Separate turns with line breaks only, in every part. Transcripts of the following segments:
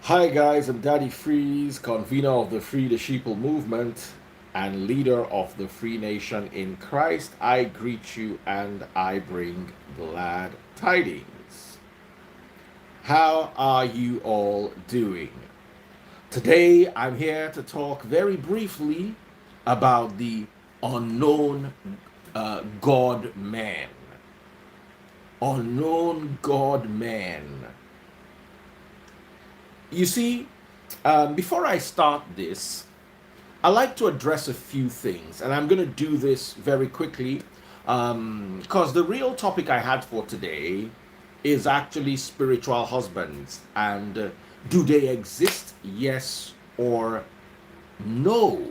Hi guys, I'm Daddy Freeze, convener of the Free the Sheeple movement and leader of the Free Nation in Christ. I greet you and I bring glad tidings. How are you all doing? Today I'm here to talk very briefly about the unknown God man. Unknown God man. You see, before I start this, I like to address a few things, and I'm going to do this very quickly because the real topic I had for today is actually spiritual husbands and do they exist, yes or no?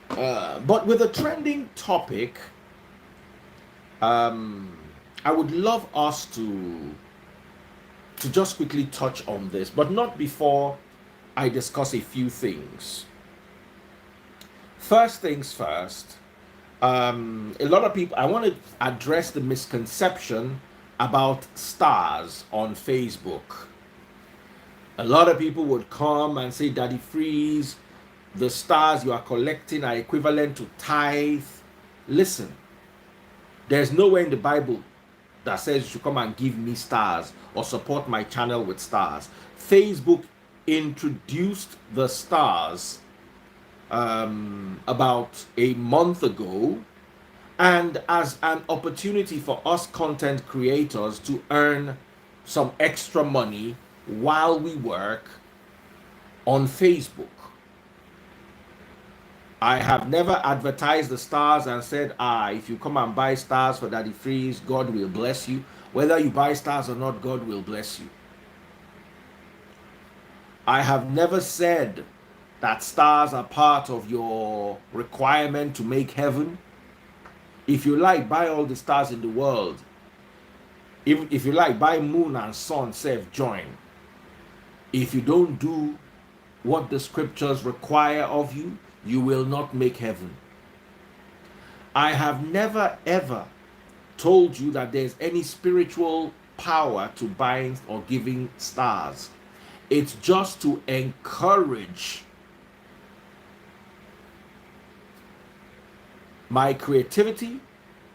But with a trending topic, um, I would love us to just quickly touch on this, but not before I discuss a few things. First things first, a lot of people, I want to address the misconception about stars on Facebook. A lot of people would come and say, Daddy Freeze, the stars you are collecting are equivalent to tithe. Listen, there's nowhere in the Bible that says you should come and give me stars or support my channel with stars. Facebook introduced the stars about a month ago, and as an opportunity for us content creators to earn some extra money while we work on Facebook. I have never advertised the stars and said, if you come and buy stars for Daddy Freeze, God will bless you. Whether you buy stars or not, God will bless you. I have never said that stars are part of your requirement to make heaven. If you like, buy all the stars in the world. If you like, buy moon and sun, self join. If you don't do what the scriptures require of you, you will not make heaven. I have never ever told you that there's any spiritual power to buying or giving stars. It's just to encourage my creativity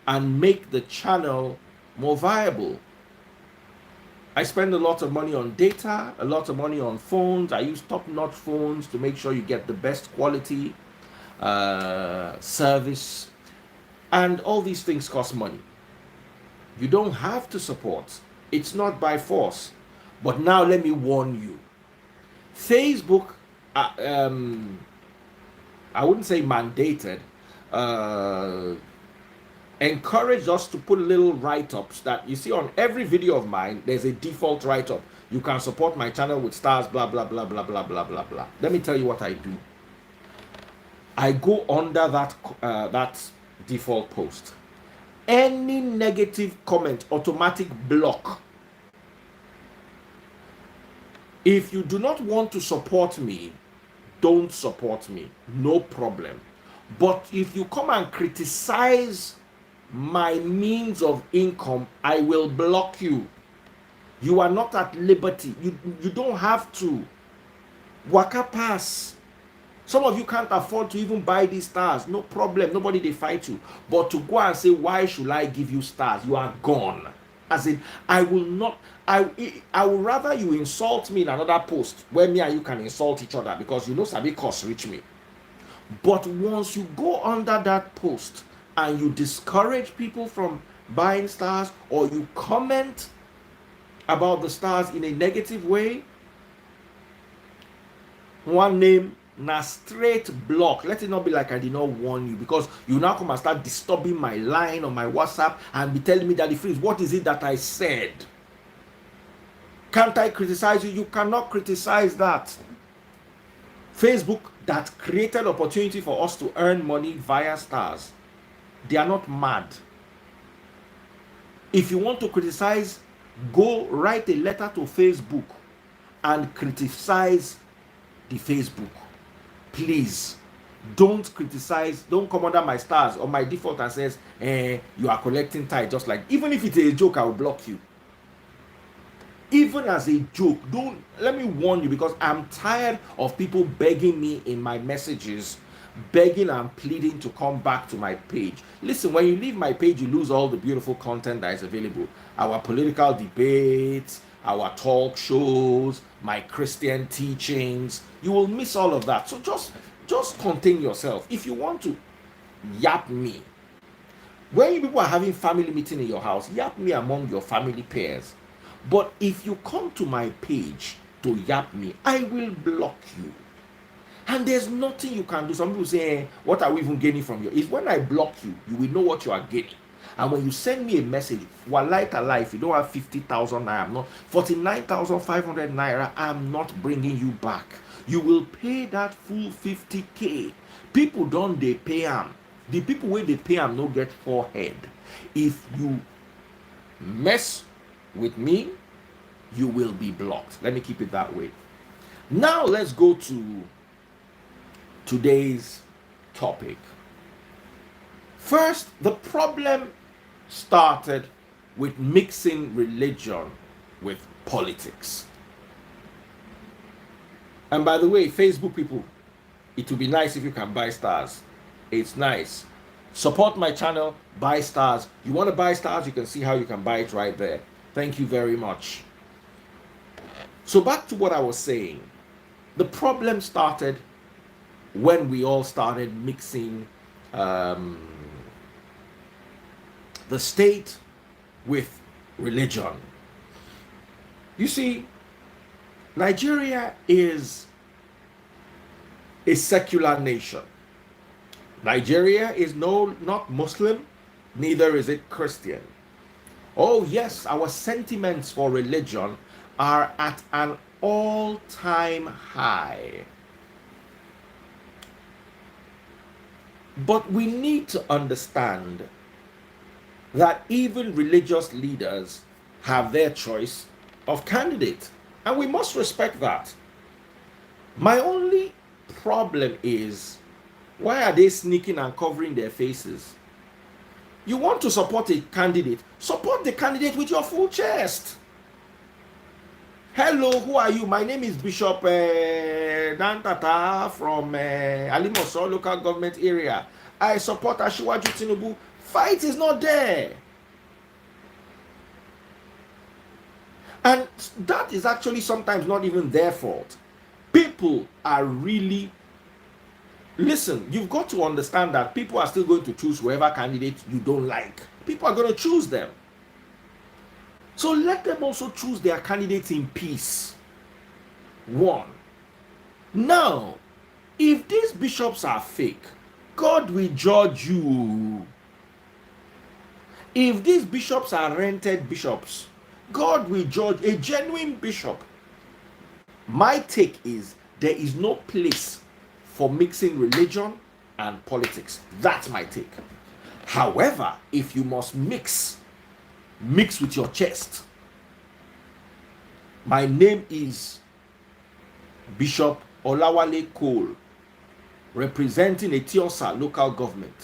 and make the channel more viable. I spend a lot of money on data, a lot of money on phones. I use top-notch phones to make sure you get the best quality service, and all these things cost money. You don't have to support. It's not by force. But now let me warn you. Facebook, I wouldn't say mandated, encouraged us to put little write-ups that you see on every video of mine. There's a default write-up. You can support my channel with stars, blah, blah, blah, blah, blah, blah, blah, blah. Let me tell you what I do. I go under that default post. Any negative comment, automatic block. If you do not want to support me, don't support me. No problem. But if you come and criticize my means of income, I will block you. You are not at liberty. You don't have to. Waka pass. Some of you can't afford to even buy these stars. No problem. Nobody they fight you. But to go and say, why should I give you stars? You are gone. As in, I will not. I would rather you insult me in another post where me and you can insult each other, because you know Sabi cost reach me. But once you go under that post and you discourage people from buying stars, or you comment about the stars in a negative way, one name na straight block. Let it not be like I did not warn you, because you now come and start disturbing my line on my WhatsApp and be telling me, Daddy Freeze, what is it that I said? Can't I criticize you? You cannot criticize that. Facebook that created opportunity for us to earn money via stars, they are not mad. If you want to criticize, go write a letter to Facebook and criticize the Facebook. Please don't criticize, don't come under my stars or my default and says you are collecting tithe. Just like, even if it's a joke, I will block you. If even as a joke. Don't let me warn you, because I'm tired of people begging me in my messages, begging and pleading to come back to my page. Listen, when you leave my page, you lose all the beautiful content that is available. Our political debates, our talk shows, my Christian teachings. You will miss all of that. So just contain yourself. If you want to yap me, when you people are having family meeting in your house, yap me among your family peers. But if you come to my page to yap me, I will block you. And there's nothing you can do. Some people say, what are we even gaining from you? If when I block you, you will know what you are gaining. And when you send me a message, wallahi ta'ala, if you don't have 50,000 naira, I'm not 49,500 naira, I'm not bringing you back. You will pay that full 50k. People don't they pay them. The people where they pay them no get forehead. If you mess with me, you will be blocked. Let me keep it that way. Now let's go to today's topic. First, the problem started with mixing religion with politics. And by the way, Facebook people, it would be nice if you can buy stars. It's nice. Support my channel, buy stars. You want to buy stars, you can see how you can buy it right there. Thank you very much. So back to what I was saying. The problem started when we all started mixing the state with religion. You see, Nigeria is a secular nation. Nigeria is not Muslim, neither is it Christian. Oh yes, our sentiments for religion are at an all-time high. But we need to understand that even religious leaders have their choice of candidate, and we must respect that. My only problem is, why are they sneaking and covering their faces? You want to support a candidate, support the candidate with your full chest. Hello, who are you? My name is Bishop Dantata from Alimoso local government area. I support Asiwaju Tinubu. Fight is not there. And that is actually sometimes not even their fault. People are really... Listen, you've got to understand that people are still going to choose whoever candidate you don't like. People are going to choose them. So let them also choose their candidates in peace. One. Now, if these bishops are fake, God will judge you. If these bishops are rented bishops, God will judge a genuine bishop. My take is there is no place for mixing religion and politics. That's my take. However, if you must mix with your chest. My name is Bishop Olawale Cole, representing Etiosa local government.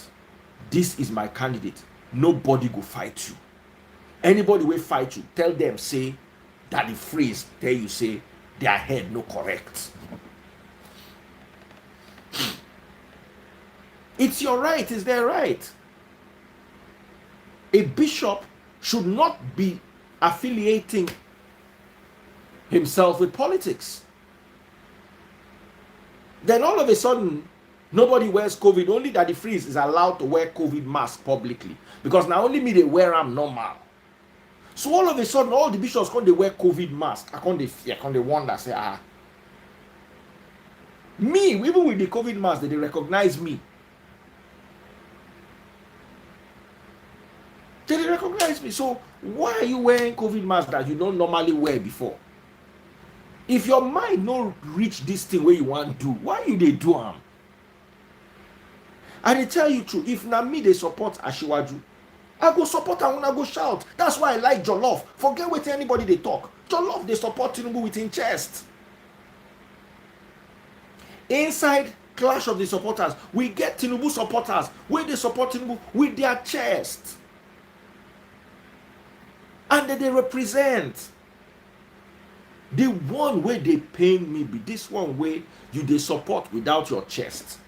This is my candidate. Nobody go fight you. Anybody will fight you, tell them, say, that the phrase tell you, say, their head no correct. It's your right, it's their right. A bishop should not be affiliating himself with politics. Then all of a sudden, nobody wears COVID, only that the freeze is allowed to wear COVID mask publicly. Because now only me they wear them normal. So all of a sudden, all the bishops come they wear COVID mask. I come they fear, come they wonder, say, me, even with the COVID mask, they recognize me. They recognize me. So why are you wearing COVID mask that you don't normally wear before? If your mind no reach this thing where you want to do, why you they do them? And they tell you true, if na me they support Asiwaju, I go support and I go shout. That's why I like Jollof. Forget what anybody they talk. Jollof they support Tinubu with in chest. Inside clash of the supporters, we get Tinubu supporters where they support Tinubu with their chest. And they represent. The one way they pain me be this one way you they support without your chest.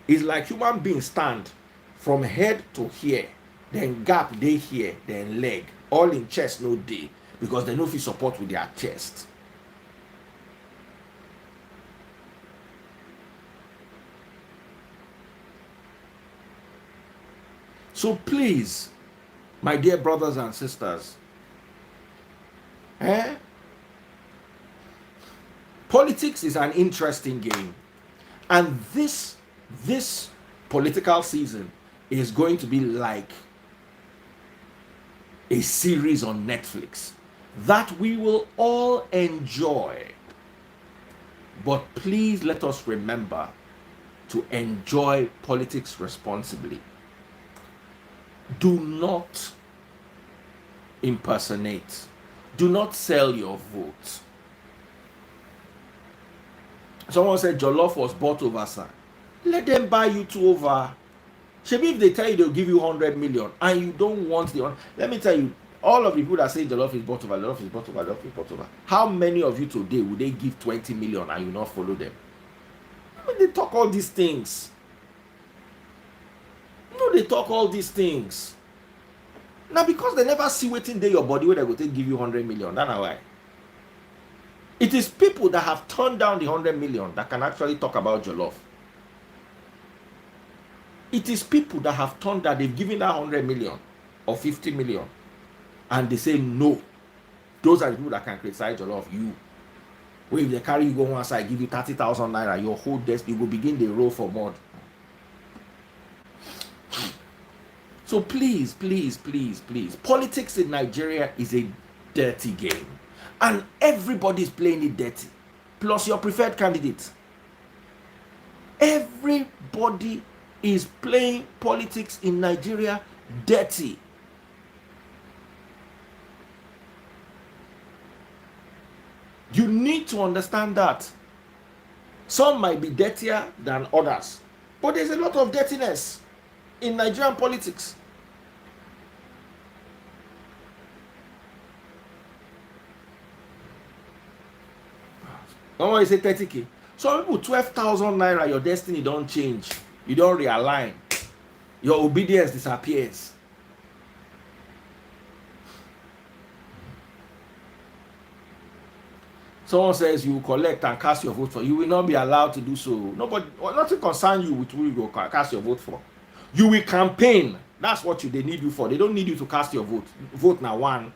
It's like human beings stand from head to here, then gap they here, then leg, all in chest no day because they no fit support with their chest. So please, my dear brothers and sisters, politics is an interesting game, and this political season is going to be like a series on Netflix that we will all enjoy. But please let us remember to enjoy politics responsibly. Do not impersonate. Do not sell your vote. Someone said Jollof was bought over, sir. Let them buy you two over. Shebi, if they tell you they'll give you 100 million and you don't want the one, let me tell you, all of the people that say Jollof is bought over, Jollof is bought over, Jollof is bought over. How many of you today would they give 20 million and you not follow them? When they talk all these things. No, they talk all these things. Now, because they never see what's in your body where they go to give you 100 million. That's why. It is people that have turned down the 100 million that can actually talk about Jollof. It is people that have turned that they've given that 100 million or 50 million and they say no. Those are the people that can criticize Jollof. You. Well, if they carry you go one side, give you 30,000 naira, your whole desk, you will begin the roll for mud. So please, please, please, please. Politics in Nigeria is a dirty game. And everybody is playing it dirty. Plus your preferred candidate. Everybody is playing politics in Nigeria dirty. You need to understand that. Some might be dirtier than others. But there's a lot of dirtiness in Nigerian politics. Someone say 30k. Some people 12,000 naira, your destiny don't change. You don't realign. Your obedience disappears. Someone says you will collect and cast your vote for. You will not be allowed to do so. Nobody, nothing concerns you with who you go cast your vote for. You will campaign. That's what they need you for. They don't need you to cast your vote. Vote now one.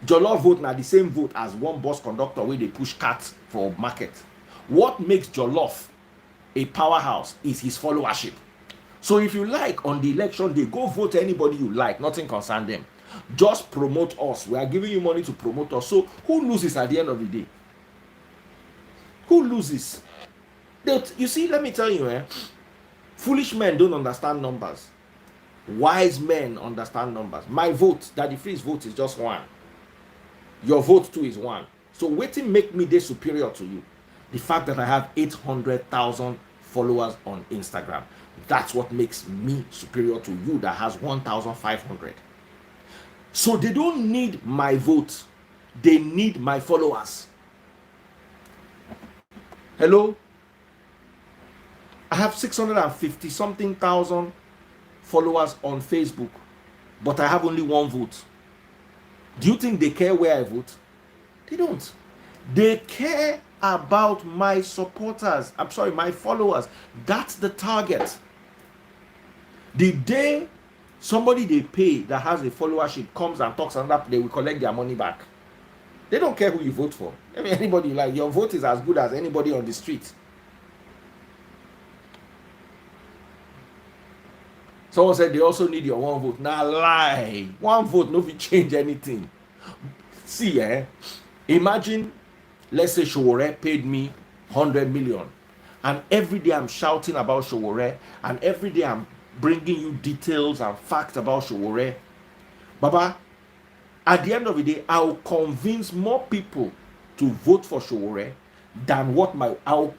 Jollof vote now the same vote as one bus conductor where they push carts for market. What makes Jollof a powerhouse is his followership. So if you like, on the election day, go vote anybody you like. Nothing concerns them. Just promote us. We are giving you money to promote us. So who loses at the end of the day? Who loses? You see, let me tell you, foolish men don't understand numbers. Wise men understand numbers. My vote, Daddy Free's vote is just one. Your vote too is one. So waiting make me this superior to you. The fact that I have 800,000 followers on Instagram. That's what makes me superior to you that has 1,500. So they don't need my vote. They need my followers. Hello? I have 650 something thousand followers on Facebook, but I have only one vote. Do you think they care where I vote? They don't. They care about my supporters. I'm sorry, my followers. That's the target. The day somebody they pay that has a followership comes and talks and that they will collect their money back. They don't care who you vote for. I mean, anybody you like, your vote is as good as anybody on the street. Someone said they also need your one vote. Nah, lie. One vote no fit change anything. See, imagine, let's say Showore paid me 100 million. And every day I'm shouting about Showore. And every day I'm bringing you details and facts about Showore. Baba, at the end of the day, I'll convince more people to vote for Showore than what I'll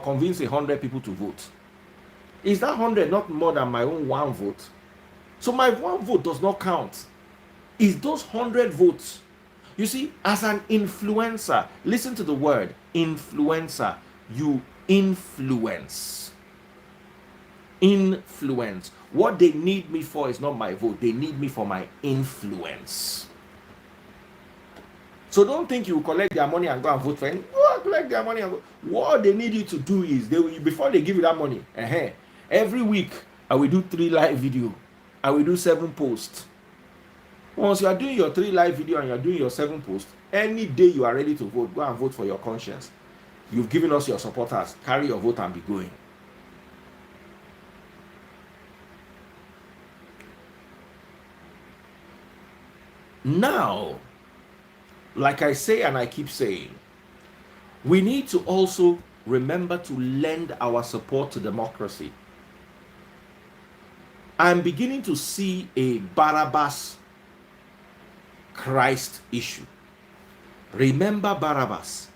convince 100 people to vote. Is that 100 not more than my own one vote? So my one vote does not count. It's those 100 votes. You see, as an influencer, listen to the word influencer. You influence. Influence. What they need me for is not my vote, they need me for my influence. So don't think you collect their money and go and vote for them. Go collect their money and go. What they need you to do is they will, before they give you that money, every week I will do 3 live video. I will do 7 posts. Once you are doing your 3 live video and you are doing your 7 posts, any day you are ready to vote, go and vote for your conscience. You've given us your supporters. Carry your vote and be going. Now, like I say and I keep saying, we need to also remember to lend our support to democracy. I'm beginning to see a Barabbas Christ issue. Remember Barabbas,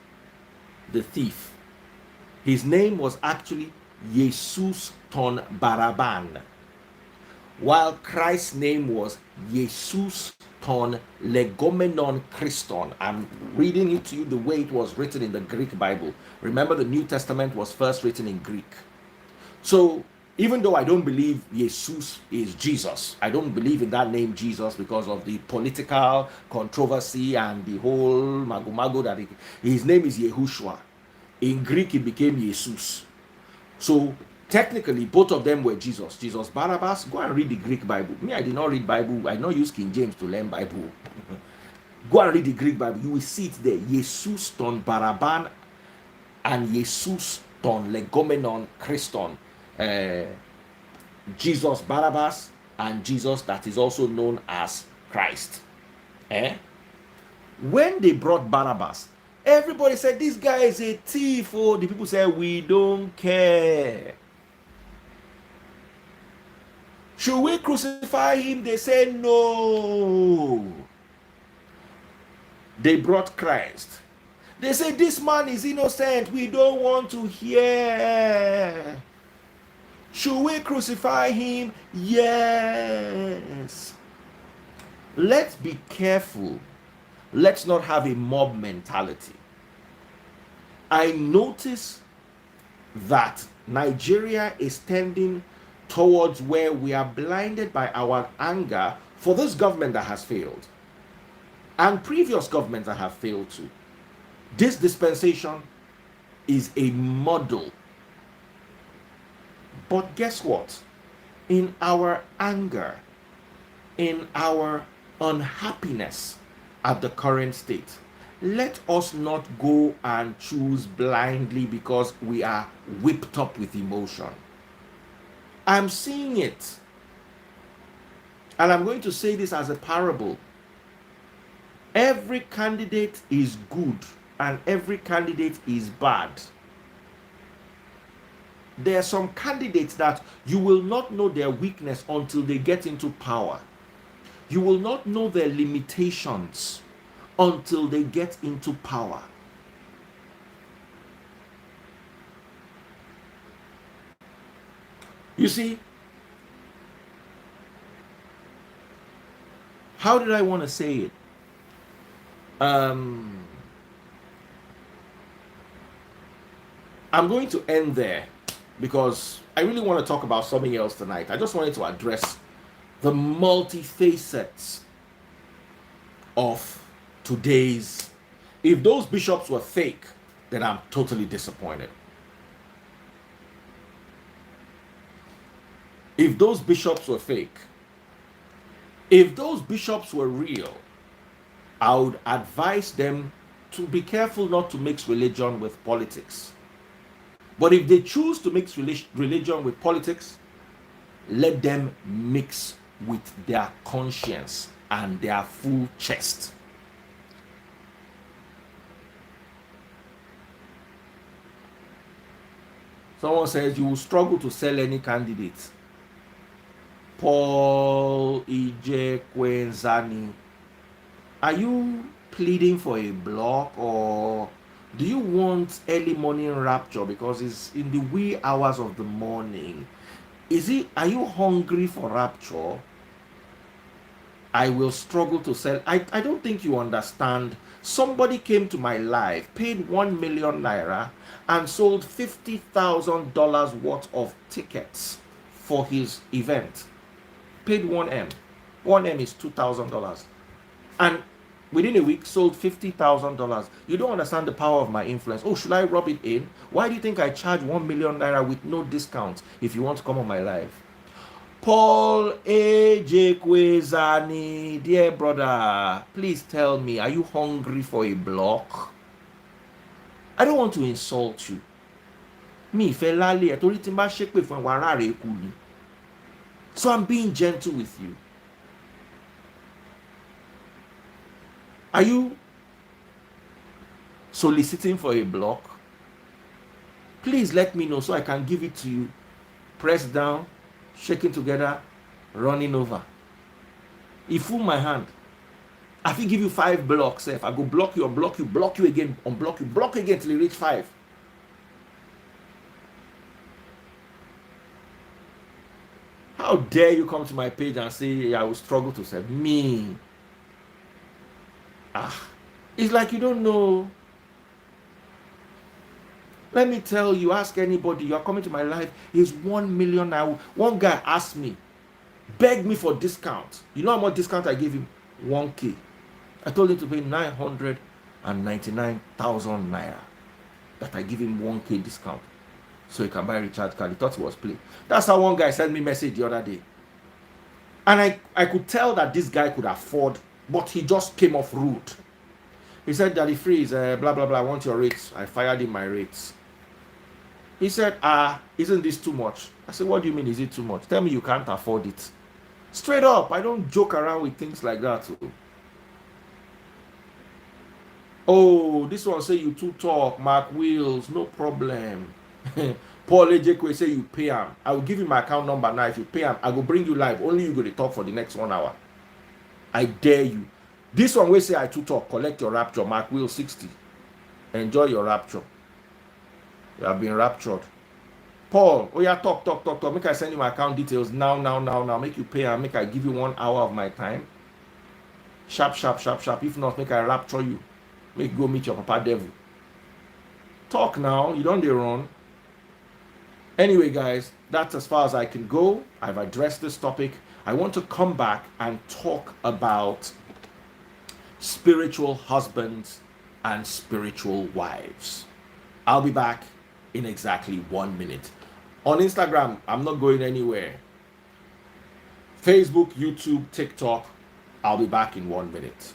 the thief. His name was actually Jesus ton Baraban, while Christ's name was Jesus ton legomenon Christon. I'm reading it to you the way it was written in the Greek Bible. Remember, the New Testament was first written in Greek. So even though I don't believe Jesus is Jesus, I don't believe in that name Jesus because of the political controversy and the whole mago that his name is Yehoshua. In Greek it became Jesus. So technically both of them were Jesus. Jesus Barabbas. Go and read the Greek Bible. Me, I did not read Bible. I not use King James to learn Bible. Go and read the Greek Bible. You will see it there. Jesus ton Baraban and Jesus ton legomenon Christon. Jesus Barabbas and Jesus that is also known as Christ. When they brought Barabbas, everybody said this guy is a thief. Oh, the people said we don't care. Should we crucify him? They said no. They brought Christ. They said this man is innocent. We don't want to hear. Should we crucify him? Yes. Let's be careful. Let's not have a mob mentality. I notice that Nigeria is tending towards where we are blinded by our anger for this government that has failed and previous governments that have failed too. This dispensation is a model. But guess what? In our anger, in our unhappiness at the current state, let us not go and choose blindly because we are whipped up with emotion. I'm seeing it. And I'm going to say this as a parable. Every candidate is good and every candidate is bad. There are some candidates that you will not know their weakness until they get into power. You will not know their limitations until they get into power. You see, how did I want to say it? I'm going to end there because I really want to talk about something else tonight. I just wanted to address the multi-facets of today's. If those bishops were fake, then I'm totally disappointed. If those bishops were fake, if those bishops were real, I would advise them to be careful not to mix religion with politics. But if they choose to mix religion with politics, let them mix with their conscience and their full chest. Someone says you will struggle to sell any candidate. Paul Ijekwenzani. Are you pleading for a block, or do you want early morning rapture because it's in the wee hours of the morning? Are you hungry for rapture? I will struggle to sell. I don't think you understand. Somebody came to my live, paid 1 million naira, and sold $50,000 worth of tickets for his event. Paid 1M. 1M is $2,000. And within a week, sold $50,000. You don't understand the power of my influence. Oh, should I rub it in? Why do you think I charge 1 million naira with no discount if you want to come on my live? Paul Ejekwezani, dear brother, please tell me, are you hungry for a block? I don't want to insult you. Me, felali, so I'm being gentle with you. Are you soliciting for a block? Please let me know so I can give it to you. Press down, shaking together, running over. He fool my hand. I will give you 5 blocks. If I go block you, block you again, unblock you, block again till you reach 5. How dare you come to my page and say I will struggle to sell me? It's like you don't know. Let me tell you, ask anybody, you are coming to my life, is 1 million now. One guy asked me, begged me for discount. You know how much discount I gave him? 1K. I told him to pay 999,000 naira. That I give him 1K discount. So he can buy a recharge card. He thought it was play. That's how one guy sent me a message the other day. And I could tell that this guy could afford, but he just came off rude. He said, Daddy Freeze, blah, blah, blah, I want your rates. I fired him my rates. He said, isn't this too much? I said, what do you mean, is it too much? Tell me you can't afford it. Straight up, I don't joke around with things like that. Oh, this one say you too talk, Mark Wheels, no problem. Paul Ejekwe say you pay him. I will give you my account number now. If you pay him, I will bring you live. Only you go to talk for the next 1 hour. I dare you. This one will say I too talk, collect your rapture, Mark Wheels 60. Enjoy your rapture. You have been raptured. Paul, oh yeah, talk. Make I send you my account details now. Make you pay and make I give you 1 hour of my time. Sharp. If not, make I rapture you. Make you go meet your papa devil. Talk now. You don't run. Anyway, guys, that's as far as I can go. I've addressed this topic. I want to come back and talk about spiritual husbands and spiritual wives. I'll be back in exactly 1 minute. On Instagram, I'm not going anywhere. Facebook, YouTube, TikTok, I'll be back in 1 minute.